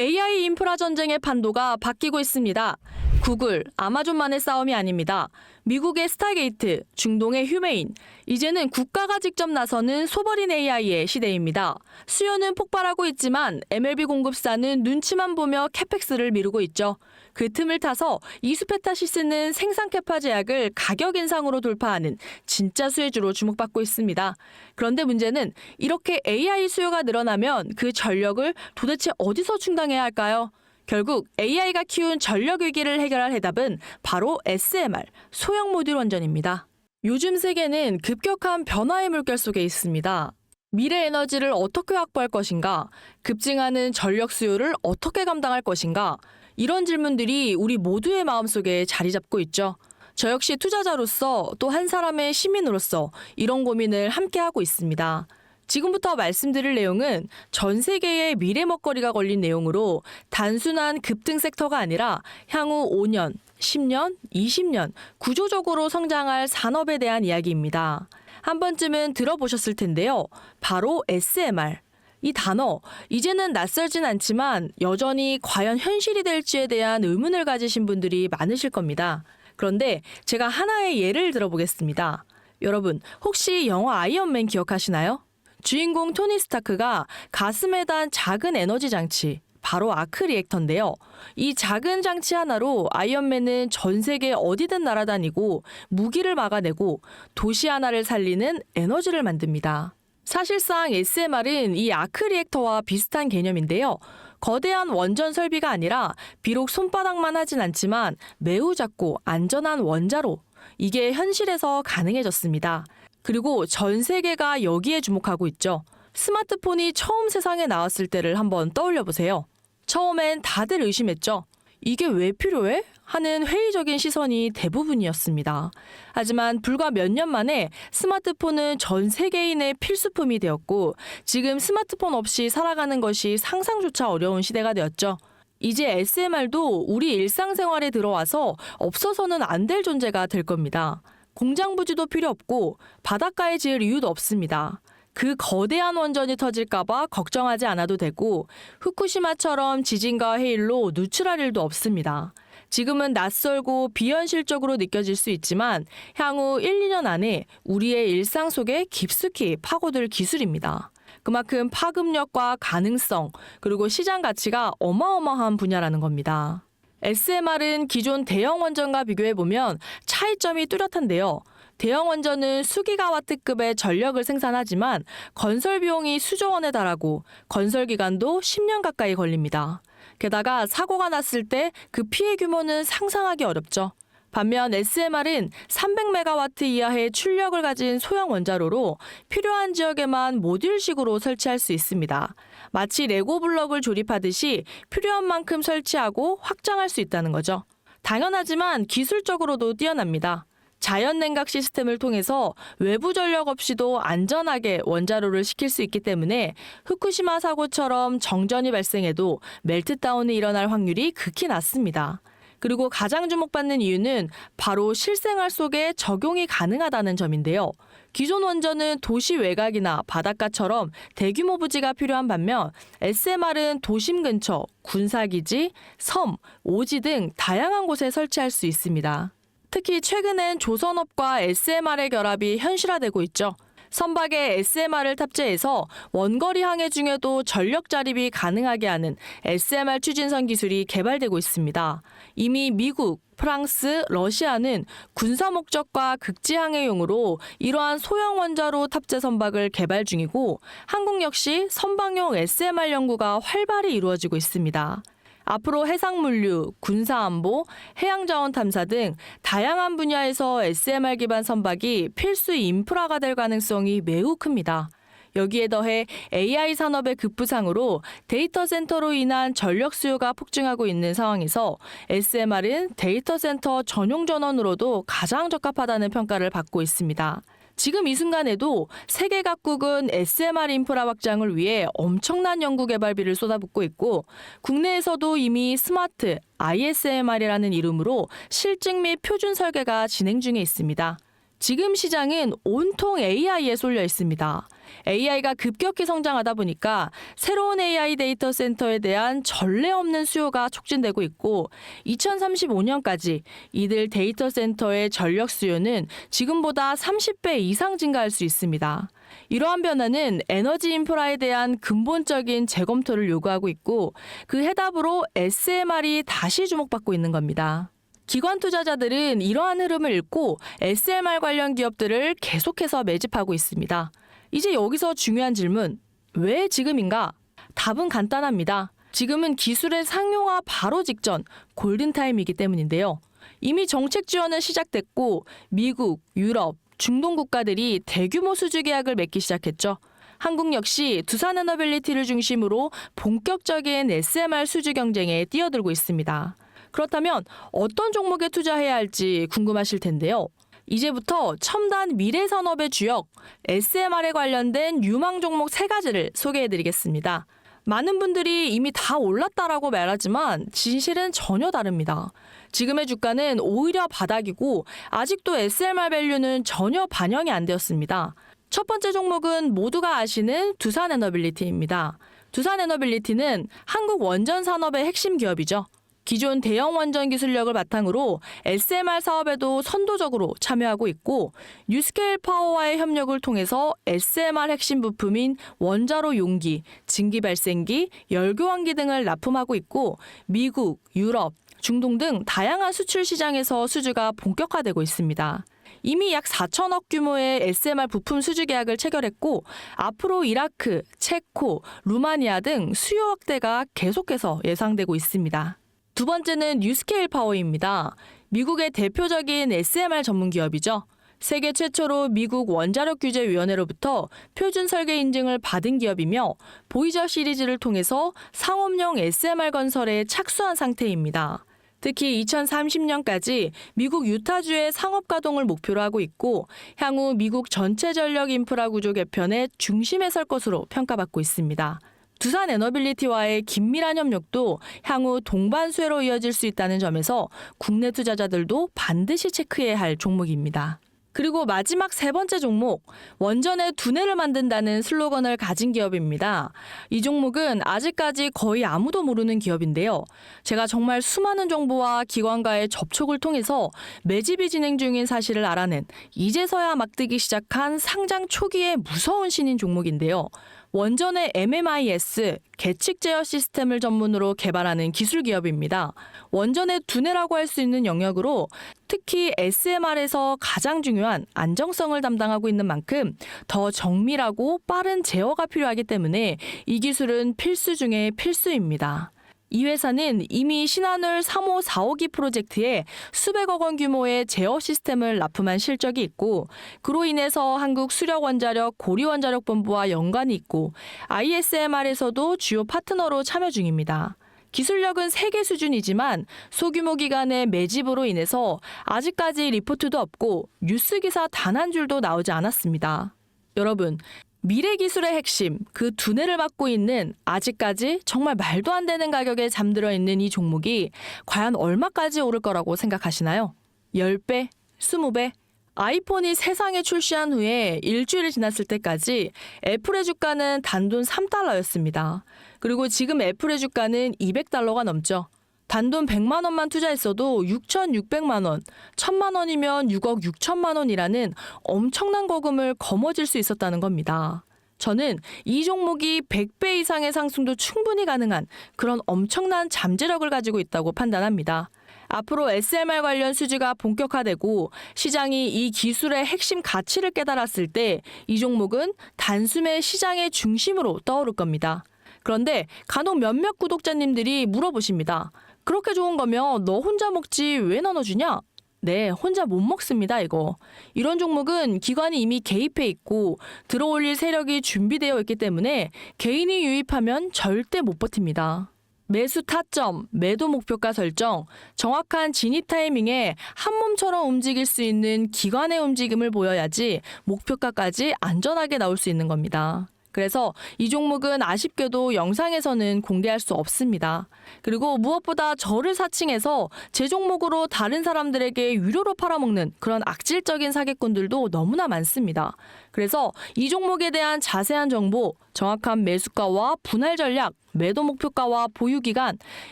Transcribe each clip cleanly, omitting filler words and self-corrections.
AI 인프라 전쟁의 판도가 바뀌고 있습니다. 구글, 아마존만의 싸움이 아닙니다. 미국의 스타게이트, 중동의 휴메인, 이제는 국가가 직접 나서는 소버린 AI의 시대입니다. 수요는 폭발하고 있지만 MLB 공급사는 눈치만 보며 캐펙스를 미루고 있죠. 그 틈을 타서 이수페타시스는 생산 캐파 제약을 가격 인상으로 돌파하는 진짜 수혜주로 주목받고 있습니다. 그런데 문제는 이렇게 AI 수요가 늘어나면 그 전력을 도대체 어디서 충당해야 할까요? 결국 AI가 키운 전력 위기를 해결할 해답은 바로 SMR, 소형 모듈 원전입니다. 요즘 세계는 급격한 변화의 물결 속에 있습니다. 미래 에너지를 어떻게 확보할 것인가? 급증하는 전력 수요를 어떻게 감당할 것인가? 이런 질문들이 우리 모두의 마음속에 자리 잡고 있죠. 저 역시 투자자로서 또 한 사람의 시민으로서 이런 고민을 함께 하고 있습니다. 지금부터 말씀드릴 내용은 전 세계의 미래 먹거리가 걸린 내용으로 단순한 급등 섹터가 아니라 향후 5년, 10년, 20년 구조적으로 성장할 산업에 대한 이야기입니다. 한 번쯤은 들어보셨을 텐데요. 바로 SMR. 이 단어, 이제는 낯설진 않지만 여전히 과연 현실이 될지에 대한 의문을 가지신 분들이 많으실 겁니다. 그런데 제가 하나의 예를 들어보겠습니다. 여러분, 혹시 영화 아이언맨 기억하시나요? 주인공 토니 스타크가 가슴에 단 작은 에너지 장치, 바로 아크 리액터인데요. 이 작은 장치 하나로 아이언맨은 전 세계 어디든 날아다니고 무기를 막아내고 도시 하나를 살리는 에너지를 만듭니다. 사실상 SMR은 이 아크 리액터와 비슷한 개념인데요. 거대한 원전 설비가 아니라 비록 손바닥만 하진 않지만 매우 작고 안전한 원자로, 이게 현실에서 가능해졌습니다. 그리고 전 세계가 여기에 주목하고 있죠. 스마트폰이 처음 세상에 나왔을 때를 한번 떠올려 보세요. 처음엔 다들 의심했죠. 이게 왜 필요해? 하는 회의적인 시선이 대부분이었습니다. 하지만 불과 몇 년 만에 스마트폰은 전 세계인의 필수품이 되었고 지금 스마트폰 없이 살아가는 것이 상상조차 어려운 시대가 되었죠. 이제 SMR도 우리 일상생활에 들어와서 없어서는 안 될 존재가 될 겁니다. 공장 부지도 필요 없고 바닷가에 지을 이유도 없습니다. 그 거대한 원전이 터질까봐 걱정하지 않아도 되고 후쿠시마처럼 지진과 해일로 누출할 일도 없습니다. 지금은 낯설고 비현실적으로 느껴질 수 있지만 향후 1, 2년 안에 우리의 일상 속에 깊숙이 파고들 기술입니다. 그만큼 파급력과 가능성 그리고 시장 가치가 어마어마한 분야라는 겁니다. SMR은 기존 대형 원전과 비교해보면 차이점이 뚜렷한데요. 대형 원전은 수기가와트급의 전력을 생산하지만 건설 비용이 수조 원에 달하고 건설 기간도 10년 가까이 걸립니다. 게다가 사고가 났을 때 그 피해 규모는 상상하기 어렵죠. 반면 SMR은 300메가와트 이하의 출력을 가진 소형 원자로로 필요한 지역에만 모듈식으로 설치할 수 있습니다. 마치 레고 블럭을 조립하듯이 필요한 만큼 설치하고 확장할 수 있다는 거죠. 당연하지만 기술적으로도 뛰어납니다. 자연 냉각 시스템을 통해서 외부 전력 없이도 안전하게 원자로를 식힐 수 있기 때문에 후쿠시마 사고처럼 정전이 발생해도 멜트다운이 일어날 확률이 극히 낮습니다. 그리고 가장 주목받는 이유는 바로 실생활 속에 적용이 가능하다는 점인데요. 기존 원전은 도시 외곽이나 바닷가처럼 대규모 부지가 필요한 반면 SMR은 도심 근처, 군사기지, 섬, 오지 등 다양한 곳에 설치할 수 있습니다. 특히 최근엔 조선업과 SMR의 결합이 현실화되고 있죠. 선박에 SMR을 탑재해서 원거리 항해 중에도 전력 자립이 가능하게 하는 SMR 추진선 기술이 개발되고 있습니다. 이미 미국, 프랑스, 러시아는 군사 목적과 극지 항해용으로 이러한 소형 원자로 탑재 선박을 개발 중이고 한국 역시 선박용 SMR 연구가 활발히 이루어지고 있습니다. 앞으로 해상물류, 군사안보, 해양자원 탐사 등 다양한 분야에서 SMR 기반 선박이 필수 인프라가 될 가능성이 매우 큽니다. 여기에 더해 AI 산업의 급부상으로 데이터 센터로 인한 전력 수요가 폭증하고 있는 상황에서 SMR은 데이터 센터 전용 전원으로도 가장 적합하다는 평가를 받고 있습니다. 지금 이 순간에도 세계 각국은 SMR 인프라 확장을 위해 엄청난 연구 개발비를 쏟아붓고 있고 국내에서도 이미 스마트 ISMR이라는 이름으로 실증 및 표준 설계가 진행 중에 있습니다. 지금 시장은 온통 AI에 쏠려 있습니다. AI가 급격히 성장하다 보니까 새로운 AI 데이터 센터에 대한 전례 없는 수요가 촉진되고 있고 2035년까지 이들 데이터 센터의 전력 수요는 지금보다 30배 이상 증가할 수 있습니다. 이러한 변화는 에너지 인프라에 대한 근본적인 재검토를 요구하고 있고 그 해답으로 SMR이 다시 주목받고 있는 겁니다. 기관 투자자들은 이러한 흐름을 읽고 SMR 관련 기업들을 계속해서 매집하고 있습니다. 이제 여기서 중요한 질문, 왜 지금인가? 답은 간단합니다. 지금은 기술의 상용화 바로 직전 골든타임이기 때문인데요. 이미 정책 지원은 시작됐고 미국, 유럽, 중동 국가들이 대규모 수주 계약을 맺기 시작했죠. 한국 역시 두산에너빌리티를 중심으로 본격적인 SMR 수주 경쟁에 뛰어들고 있습니다. 그렇다면 어떤 종목에 투자해야 할지 궁금하실 텐데요. 이제부터 첨단 미래 산업의 주역 SMR에 관련된 유망 종목 3가지를 소개해드리겠습니다. 많은 분들이 이미 다 올랐다라고 말하지만 진실은 전혀 다릅니다. 지금의 주가는 오히려 바닥이고 아직도 SMR 밸류는 전혀 반영이 안 되었습니다. 첫 번째 종목은 모두가 아시는 두산에너빌리티입니다. 두산에너빌리티는 한국 원전 산업의 핵심 기업이죠. 기존 대형 원전 기술력을 바탕으로 SMR 사업에도 선도적으로 참여하고 있고 뉴스케일 파워와의 협력을 통해서 SMR 핵심 부품인 원자로 용기, 증기 발생기, 열교환기 등을 납품하고 있고 미국, 유럽, 중동 등 다양한 수출 시장에서 수주가 본격화되고 있습니다. 이미 약 4천억 규모의 SMR 부품 수주 계약을 체결했고 앞으로 이라크, 체코, 루마니아 등 수요 확대가 계속해서 예상되고 있습니다. 두 번째는 뉴스케일 파워입니다. 미국의 대표적인 SMR 전문 기업이죠. 세계 최초로 미국 원자력 규제위원회로부터 표준 설계 인증을 받은 기업이며 보이저 시리즈를 통해서 상업용 SMR 건설에 착수한 상태입니다. 특히 2030년까지 미국 유타주의 상업 가동을 목표로 하고 있고 향후 미국 전체 전력 인프라 구조 개편의 중심에 설 것으로 평가받고 있습니다. 두산에너빌리티와의 긴밀한 협력도 향후 동반 수혜로 이어질 수 있다는 점에서 국내 투자자들도 반드시 체크해야 할 종목입니다. 그리고 마지막 3번째 종목, 원전의 두뇌를 만든다는 슬로건을 가진 기업입니다. 이 종목은 아직까지 거의 아무도 모르는 기업인데요. 제가 정말 수많은 정보와 기관과의 접촉을 통해서 매집이 진행 중인 사실을 알아낸 이제서야 막뜨기 시작한 상장 초기의 무서운 신인 종목인데요. 원전의 MMIS, 계측 제어 시스템을 전문으로 개발하는 기술 기업입니다. 원전의 두뇌라고 할 수 있는 영역으로 특히 SMR에서 가장 중요한 안정성을 담당하고 있는 만큼 더 정밀하고 빠른 제어가 필요하기 때문에 이 기술은 필수 중에 필수입니다. 이 회사는 이미 신한울 3호 4호기 프로젝트에 수백억 원 규모의 제어 시스템을 납품한 실적이 있고 그로 인해서 한국 수력원자력 고리원자력본부와 연관이 있고 ISMR에서도 주요 파트너로 참여 중입니다. 기술력은 세계 수준이지만 소규모 기관의 매집으로 인해서 아직까지 리포트도 없고 뉴스 기사 단 한 줄도 나오지 않았습니다. 여러분, 미래 기술의 핵심, 그 두뇌를 맡고 있는 아직까지 정말 말도 안 되는 가격에 잠들어 있는 이 종목이 과연 얼마까지 오를 거라고 생각하시나요? 10배? 20배? 아이폰이 세상에 출시한 후에 일주일이 지났을 때까지 애플의 주가는 단돈 3달러였습니다. 그리고 지금 애플의 주가는 200달러가 넘죠. 단돈 100만 원만 투자했어도 6,600만 원, 1,000만 원이면 6억 6천만 원이라는 엄청난 거금을 거머쥘 수 있었다는 겁니다. 저는 이 종목이 100배 이상의 상승도 충분히 가능한 그런 엄청난 잠재력을 가지고 있다고 판단합니다. 앞으로 SMR 관련 수주가 본격화되고 시장이 이 기술의 핵심 가치를 깨달았을 때 이 종목은 단숨에 시장의 중심으로 떠오를 겁니다. 그런데 간혹 몇몇 구독자님들이 물어보십니다. 그렇게 좋은 거면 너 혼자 먹지 왜 나눠주냐? 네, 혼자 못 먹습니다, 이거. 이런 종목은 기관이 이미 개입해 있고 들어올릴 세력이 준비되어 있기 때문에 개인이 유입하면 절대 못 버팁니다. 매수 타점, 매도 목표가 설정, 정확한 진입 타이밍에 한 몸처럼 움직일 수 있는 기관의 움직임을 보여야지 목표가까지 안전하게 나올 수 있는 겁니다. 그래서 이 종목은 아쉽게도 영상에서는 공개할 수 없습니다. 그리고 무엇보다 저를 사칭해서 제 종목으로 다른 사람들에게 유료로 팔아먹는 그런 악질적인 사기꾼들도 너무나 많습니다. 그래서 이 종목에 대한 자세한 정보, 정확한 매수가와 분할 전략, 매도 목표가와 보유 기간,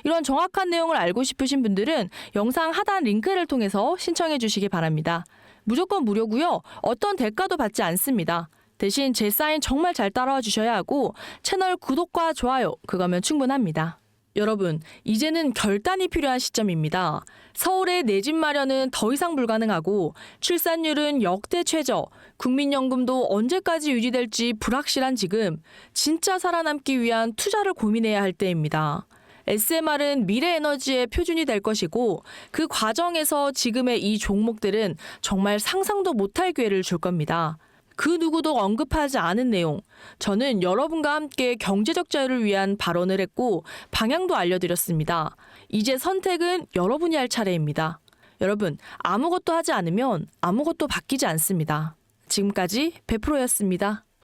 이런 정확한 내용을 알고 싶으신 분들은 영상 하단 링크를 통해서 신청해 주시기 바랍니다. 무조건 무료고요. 어떤 대가도 받지 않습니다. 대신 제 사인 정말 잘 따라와 주셔야 하고 채널 구독과 좋아요, 그거면 충분합니다. 여러분, 이제는 결단이 필요한 시점입니다. 서울의 내 집 마련은 더 이상 불가능하고 출산율은 역대 최저, 국민연금도 언제까지 유지될지 불확실한 지금 진짜 살아남기 위한 투자를 고민해야 할 때입니다. SMR은 미래 에너지의 표준이 될 것이고 그 과정에서 지금의 이 종목들은 정말 상상도 못할 기회를 줄 겁니다. 그 누구도 언급하지 않은 내용, 저는 여러분과 함께 경제적 자유를 위한 발언을 했고 방향도 알려드렸습니다. 이제 선택은 여러분이 할 차례입니다. 여러분, 아무것도 하지 않으면 아무것도 바뀌지 않습니다. 지금까지 100%였습니다.